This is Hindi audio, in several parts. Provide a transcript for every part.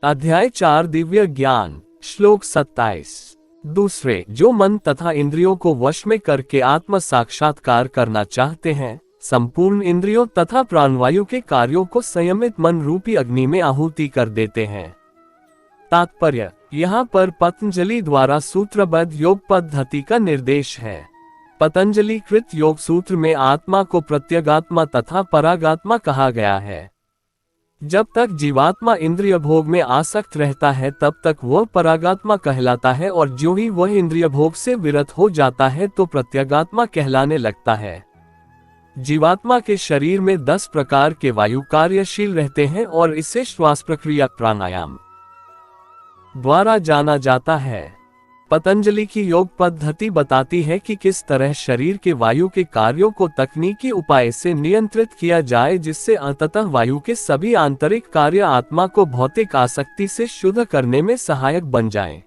अध्याय 4 दिव्य ज्ञान श्लोक 27। दूसरे, जो मन तथा इंद्रियों को वश में करके आत्म साक्षात्कार करना चाहते हैं, संपूर्ण इंद्रियों तथा प्राणवायु के कार्यों को संयमित मन रूपी अग्नि में आहुति कर देते हैं। तात्पर्य, यहाँ पर पतंजलि द्वारा सूत्रबद्ध योग पद्धति का निर्देश है। पतंजलि कृत योग सूत्र में आत्मा को प्रत्यगात्मा तथा परागात्मा कहा गया है। जब तक जीवात्मा इंद्रिय भोग में आसक्त रहता है तब तक वह परागात्मा कहलाता है, और जो ही वह इंद्रिय भोग से विरत हो जाता है तो प्रत्यगात्मा कहलाने लगता है। जीवात्मा के शरीर में 10 प्रकार के वायु कार्यशील रहते हैं और इसे श्वास प्रक्रिया प्राणायाम द्वारा जाना जाता है। पतंजलि की योग पद्धति बताती है कि किस तरह शरीर के वायु के कार्यों को तकनीकी उपाय से नियंत्रित किया जाए, जिससे अंततः वायु के सभी आंतरिक कार्य आत्मा को भौतिक आसक्ति से शुद्ध करने में सहायक बन जाएं।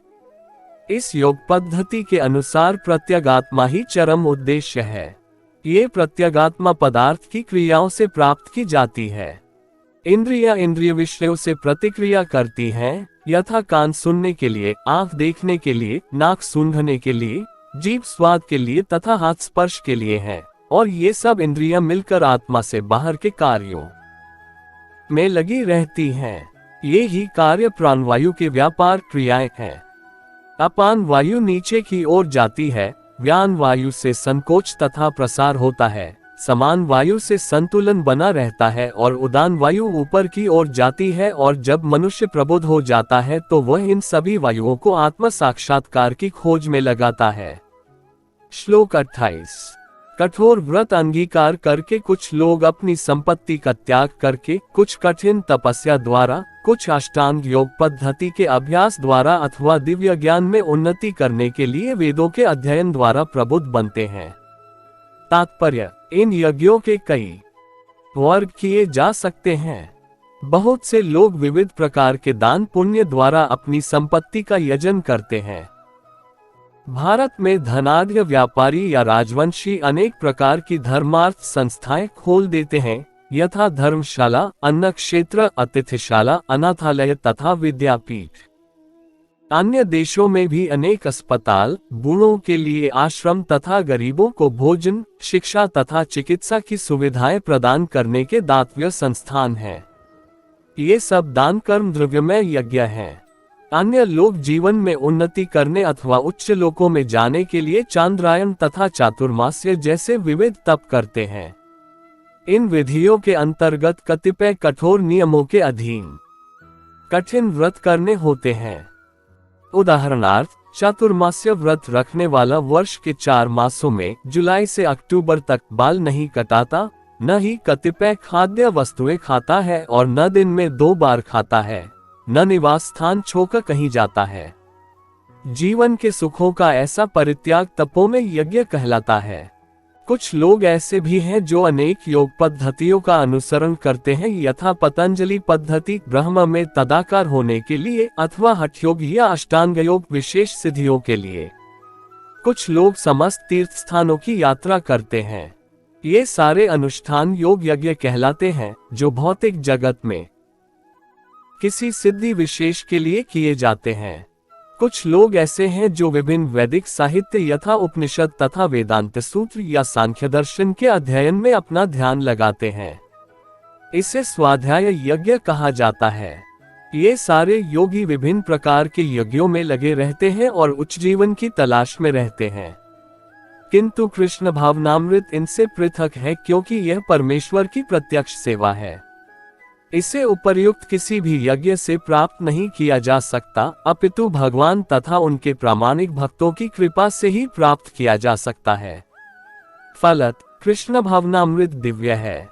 इस योग पद्धति के अनुसार प्रत्यगात्मा ही चरम उद्देश्य है। ये प्रत्यगात्मा पदार्थ की क्रियाओं से प्राप्त की जाती है। इंद्रिय विषयों से प्रतिक्रिया करती हैं, यथा कान सुनने के लिए, आंख देखने के लिए, नाक सूंघने के लिए, जीभ स्वाद के लिए तथा हाथ स्पर्श के लिए है, और ये सब इंद्रियां मिलकर आत्मा से बाहर के कार्यों में लगी रहती हैं। ये ही कार्य प्राणवायु के व्यापार क्रियाएं हैं। अपान वायु नीचे की ओर जाती है, व्यान वायु से संकोच तथा प्रसार होता है, समान वायु से संतुलन बना रहता है, और उदान वायु ऊपर की ओर जाती है, और जब मनुष्य प्रबुद्ध हो जाता है तो वह इन सभी वायुओं को आत्म साक्षात्कार की खोज में लगाता है। श्लोक 28। कठोर व्रत अंगीकार करके कुछ लोग अपनी संपत्ति का त्याग करके, कुछ कठिन तपस्या द्वारा, कुछ अष्टांग योग पद्धति के अभ्यास द्वारा अथवा दिव्य ज्ञान में उन्नति करने के लिए वेदों के अध्ययन द्वारा प्रबुद्ध बनते हैं। तात्पर्य, इन यज्ञों के कई वर्ग किए जा सकते हैं। बहुत से लोग विविध प्रकार के दान पुण्य द्वारा अपनी संपत्ति का यजन करते हैं। भारत में धनाढ्य व्यापारी या राजवंशी अनेक प्रकार की धर्मार्थ संस्थाएं खोल देते हैं, यथा धर्मशाला, अन्न क्षेत्र, अतिथिशाला, अनाथालय तथा विद्यापीठ। अन्य देशों में भी अनेक अस्पताल, बूढ़ों के लिए आश्रम तथा गरीबों को भोजन, शिक्षा तथा चिकित्सा की सुविधाएं प्रदान करने के दातव्य संस्थान हैं। ये सब दान कर्म द्रव्यमय यज्ञ हैं। अन्य लोग जीवन में उन्नति करने अथवा उच्च लोकों में जाने के लिए चांद्रायन तथा चातुर्मास्य जैसे विविध तप करते हैं। इन विधियों के अंतर्गत कतिपय कठोर नियमों के अधीन कठिन व्रत करने होते हैं। उदाहरणार्थ, चातुर्मास्य व्रत रखने वाला वर्ष के 4 मासों में जुलाई से अक्टूबर तक बाल नहीं कटाता, न ही कतिपय खाद्य वस्तुएं खाता है, और न दिन में 2 बार खाता है, न निवास स्थान छोड़कर कहीं जाता है। जीवन के सुखों का ऐसा परित्याग तपों में यज्ञ कहलाता है। कुछ लोग ऐसे भी हैं जो अनेक योग पद्धतियों का अनुसरण करते हैं, यथा पतंजलि पद्धति ब्रह्म में तदाकार होने के लिए, अथवा हठयोग या अष्टांग योग विशेष सिद्धियों के लिए। कुछ लोग समस्त तीर्थ स्थानों की यात्रा करते हैं। ये सारे अनुष्ठान योग यज्ञ कहलाते हैं, जो भौतिक जगत में किसी सिद्धि विशेष के लिए किए जाते हैं। कुछ लोग ऐसे हैं जो विभिन्न वैदिक साहित्य यथा उपनिषद तथा वेदांत सूत्र या सांख्य दर्शन के अध्ययन में अपना ध्यान लगाते हैं। इसे स्वाध्याय यज्ञ कहा जाता है। ये सारे योगी विभिन्न प्रकार के यज्ञों में लगे रहते हैं और उच्च जीवन की तलाश में रहते हैं। किंतु कृष्ण भावनामृत इनसे पृथक है, क्योंकि यह परमेश्वर की प्रत्यक्ष सेवा है। इसे उपर्युक्त किसी भी यज्ञ से प्राप्त नहीं किया जा सकता, अपितु भगवान तथा उनके प्रामाणिक भक्तों की कृपा से ही प्राप्त किया जा सकता है। फलत कृष्ण भावनामृत दिव्य है।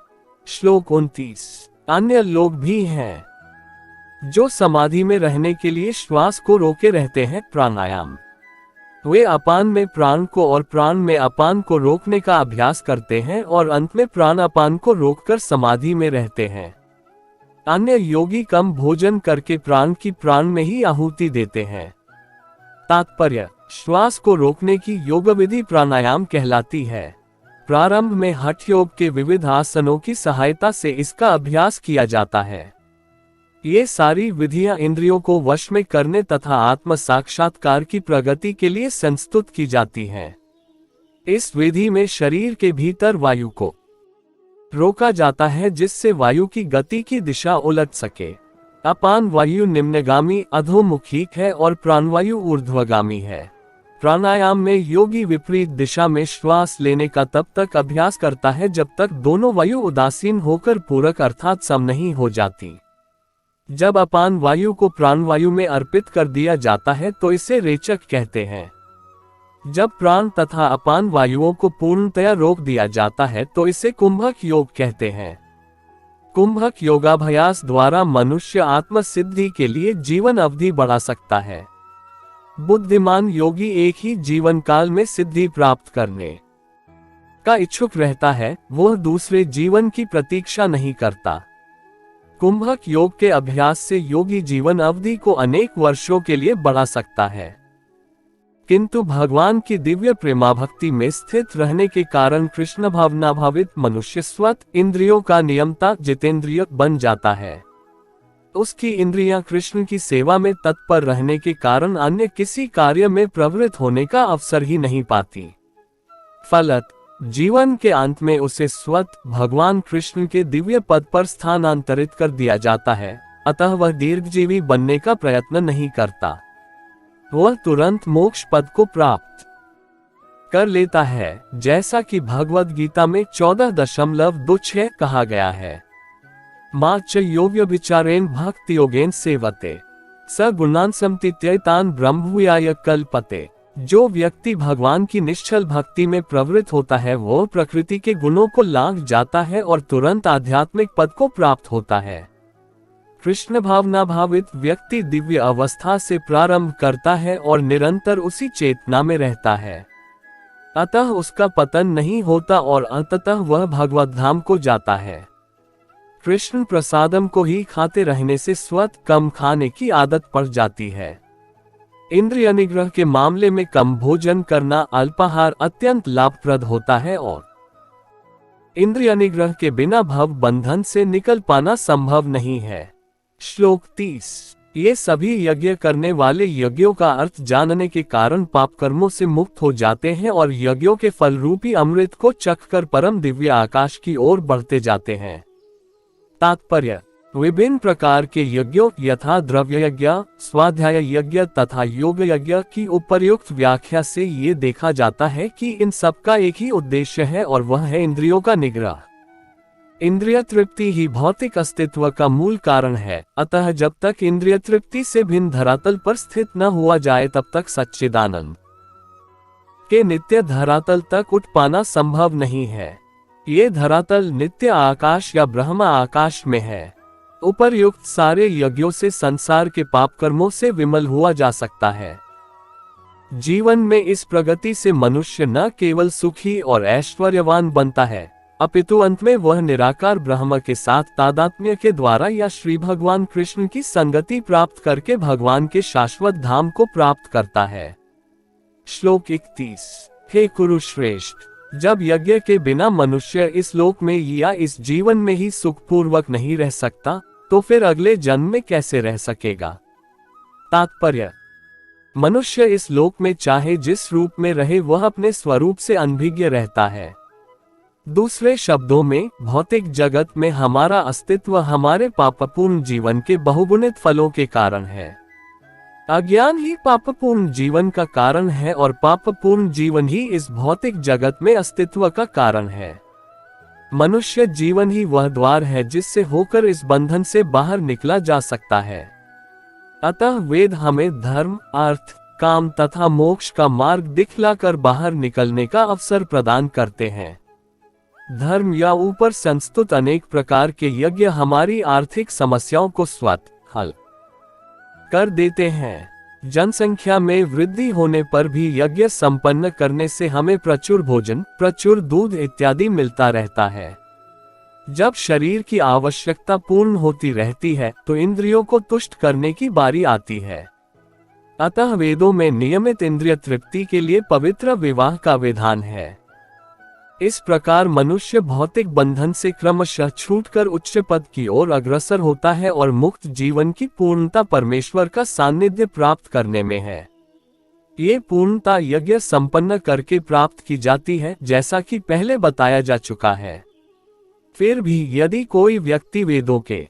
श्लोक 29। अन्य लोग भी हैं जो समाधि में रहने के लिए श्वास को रोके रहते हैं, प्राणायाम। वे अपान में प्राण को और प्राण में अपान को रोकने का अभ्यास करते हैं, और अंत में प्राण अपान को रोककर समाधि में रहते हैं। अन्य योगी कम भोजन करके प्राण की प्राण में ही आहुति देते हैं। तात्पर्य, श्वास को रोकने की योग विधि प्राणायाम कहलाती है। प्रारंभ में हठ योग के विविध आसनों की सहायता से इसका अभ्यास किया जाता है। ये सारी विधियां इंद्रियों को वश में करने तथा आत्म साक्षात्कार की प्रगति के लिए संस्तुत की जाती हैं। इस विधि में शरीर के भीतर वायु को रोका जाता है जिससे वायु की गति की दिशा उलट सके। अपान वायु निम्नगामी अधोमुखी है और प्राणवायु ऊर्ध्वगामी है। प्राणायाम में योगी विपरीत दिशा में श्वास लेने का तब तक अभ्यास करता है जब तक दोनों वायु उदासीन होकर पूरक अर्थात सम नहीं हो जाती। जब अपान वायु को प्राणवायु में अर्पित कर दिया जाता है तो इसे रेचक कहते हैं। जब प्राण तथा अपान वायुओं को पूर्णतया रोक दिया जाता है तो इसे कुंभक योग कहते हैं। कुंभक योगाभ्यास द्वारा मनुष्य आत्म सिद्धि के लिए जीवन अवधि बढ़ा सकता है। बुद्धिमान योगी एक ही जीवन काल में सिद्धि प्राप्त करने का इच्छुक रहता है, वह दूसरे जीवन की प्रतीक्षा नहीं करता। कुंभक योग के अभ्यास से योगी जीवन अवधि को अनेक वर्षों के लिए बढ़ा सकता है। किंतु भगवान की दिव्य प्रेमाभक्ति में स्थित रहने के कारण कृष्ण भावनाभावित मनुष्य स्वत इंद्रियों का नियमता जितेंद्रिय बन जाता है। उसकी इंद्रियां कृष्ण की सेवा में तत्पर रहने के कारण अन्य किसी कार्य में प्रवृत्त होने का अवसर ही नहीं पाती। फलत जीवन के अंत में उसे स्वत भगवान कृष्ण के दिव्य पद पर स्थानांतरित कर दिया जाता है, अतः वह दीर्घजीवी बनने का प्रयत्न नहीं करता। वह तुरंत मोक्ष पद को प्राप्त कर लेता है, जैसा कि भगवद गीता में 14.26 कहा गया है। मां च योग्य विचारेण भक्ति योगेन सेवते स गुणान समतीत्यैतान ब्रह्मभूयाय कल्पते। जो व्यक्ति भगवान की निश्चल भक्ति में प्रवृत्त होता है वो प्रकृति के गुणों को लांघ जाता है और तुरंत आध्यात्मिक पद को प्राप्त होता है। कृष्ण भावना भावित व्यक्ति दिव्य अवस्था से प्रारंभ करता है और निरंतर उसी चेतना में रहता है, अतः उसका पतन नहीं होता और अंततः वह भगवत धाम को जाता है। कृष्ण प्रसादम को ही खाते रहने से स्वत कम खाने की आदत पड़ जाती है। इंद्रिय निग्रह के मामले में कम भोजन करना अल्पाहार अत्यंत लाभप्रद होता है और इंद्रिय निग्रह के बिना भव बंधन से निकल पाना संभव नहीं है। श्लोक 30। ये सभी यज्ञ करने वाले यज्ञों का अर्थ जानने के कारण पाप कर्मों से मुक्त हो जाते हैं और यज्ञों के फल रूपी अमृत को चखकर परम दिव्य आकाश की ओर बढ़ते जाते हैं। तात्पर्य: विभिन्न प्रकार के यज्ञों यथा द्रव्य यज्ञ, स्वाध्याय यज्ञ तथा योग यज्ञ की उपर्युक्त व्याख्या से ये देखा जाता है कि इन सब का एक ही उद्देश्य है और वह है इंद्रियों का निग्रह। इंद्रिय तृप्ति ही भौतिक अस्तित्व का मूल कारण है, अतः जब तक इंद्रिय तृप्ति से भिन्न धरातल पर स्थित न हुआ जाए तब तक सच्चिदानंद के नित्य धरातल तक उठ पाना संभव नहीं है। ये धरातल नित्य आकाश या ब्रह्म आकाश में है। उपर्युक्त सारे यज्ञों से संसार के पाप कर्मों से विमल हुआ जा सकता है। जीवन में इस प्रगति से मनुष्य न केवल सुखी और ऐश्वर्यवान बनता है, अपितु अंत में वह निराकार ब्रह्म के साथ तादात्म्य के द्वारा या श्री भगवान कृष्ण की संगति प्राप्त करके भगवान के शाश्वत धाम को प्राप्त करता है। श्लोक 31। हे कुरुश्रेष्ठ, जब यज्ञ के बिना मनुष्य इस लोक में या इस जीवन में ही सुखपूर्वक नहीं रह सकता तो फिर अगले जन्म में कैसे रह सकेगा। तात्पर्य: मनुष्य इस लोक में चाहे जिस रूप में रहे वह अपने स्वरूप से अनभिज्ञ रहता है। दूसरे शब्दों में भौतिक जगत में हमारा अस्तित्व हमारे पापपूर्ण जीवन के बहुगुणित फलों के कारण है। अज्ञान ही पापपूर्ण जीवन का कारण है और पापपूर्ण जीवन ही इस भौतिक जगत में अस्तित्व का कारण है। मनुष्य जीवन ही वह द्वार है जिससे होकर इस बंधन से बाहर निकला जा सकता है। अतः वेद हमें धर्म, अर्थ, काम तथा मोक्ष का मार्ग दिखलाकर बाहर निकलने का अवसर प्रदान करते हैं। धर्म या ऊपर संस्तुत अनेक प्रकार के यज्ञ हमारी आर्थिक समस्याओं को स्वतः हल कर देते हैं। जनसंख्या में वृद्धि होने पर भी यज्ञ संपन्न करने से हमें प्रचुर भोजन, प्रचुर दूध इत्यादि मिलता रहता है। जब शरीर की आवश्यकता पूर्ण होती रहती है तो इंद्रियों को तुष्ट करने की बारी आती है। अतः वेदों में नियमित इंद्रिय तृप्ति के लिए पवित्र विवाह का विधान है। इस प्रकार मनुष्य भौतिक बंधन से क्रमशः छूटकर उच्च पद की ओर अग्रसर होता है और मुक्त जीवन की पूर्णता परमेश्वर का सानिध्य प्राप्त करने में है। ये पूर्णता यज्ञ संपन्न करके प्राप्त की जाती है, जैसा कि पहले बताया जा चुका है। फिर भी यदि कोई व्यक्ति वेदों के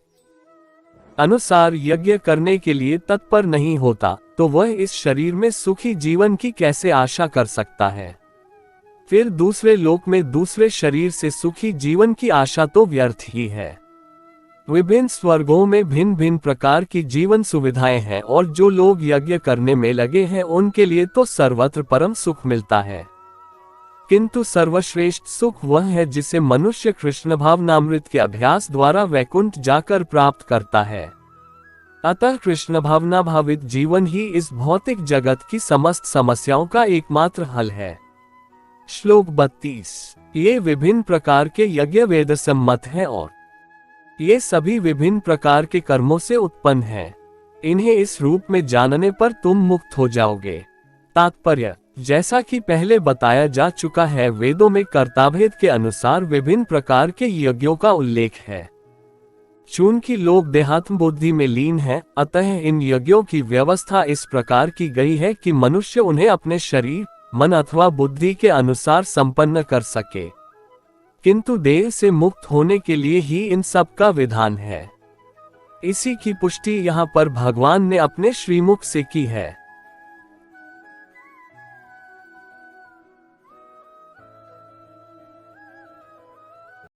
अनुसार यज्ञ करने के लिए तत्पर नहीं होता, तो वह इस शरीर में सुखी जीवन की कैसे आशा कर सकता है? फिर दूसरे लोक में दूसरे शरीर से सुखी जीवन की आशा तो व्यर्थ ही है। विभिन्न स्वर्गों में भिन्न भिन्न प्रकार की जीवन सुविधाएं हैं और जो लोग यज्ञ करने में लगे हैं उनके लिए तो सर्वत्र परम सुख मिलता है। किंतु सर्वश्रेष्ठ सुख वह है जिसे मनुष्य कृष्ण भावनामृत के अभ्यास द्वारा वैकुंठ जाकर प्राप्त करता है। अतः कृष्ण भावना भावित जीवन ही इस भौतिक जगत की समस्त समस्याओं का एकमात्र हल है। श्लोक 32। ये विभिन्न प्रकार के यज्ञ वेद सम्मत हैं और ये सभी विभिन्न प्रकार के कर्मों से उत्पन्न हैं। इन्हें इस रूप में जानने पर तुम मुक्त हो जाओगे। तात्पर्य, जैसा कि पहले बताया जा चुका है, वेदों में कर्ताभेद के अनुसार विभिन्न प्रकार के यज्ञों का उल्लेख है। चूंकि लोग देहात्म बुद्धि में लीन हैं, अतः इन यज्ञों की व्यवस्था इस प्रकार की गई है कि मनुष्य उन्हें अपने शरीर, मन अथवा बुद्धि के अनुसार संपन्न कर सके। किंतु देह से मुक्त होने के लिए ही इन सब का विधान है। इसी की पुष्टि यहाँ पर भगवान ने अपने श्रीमुख से की है।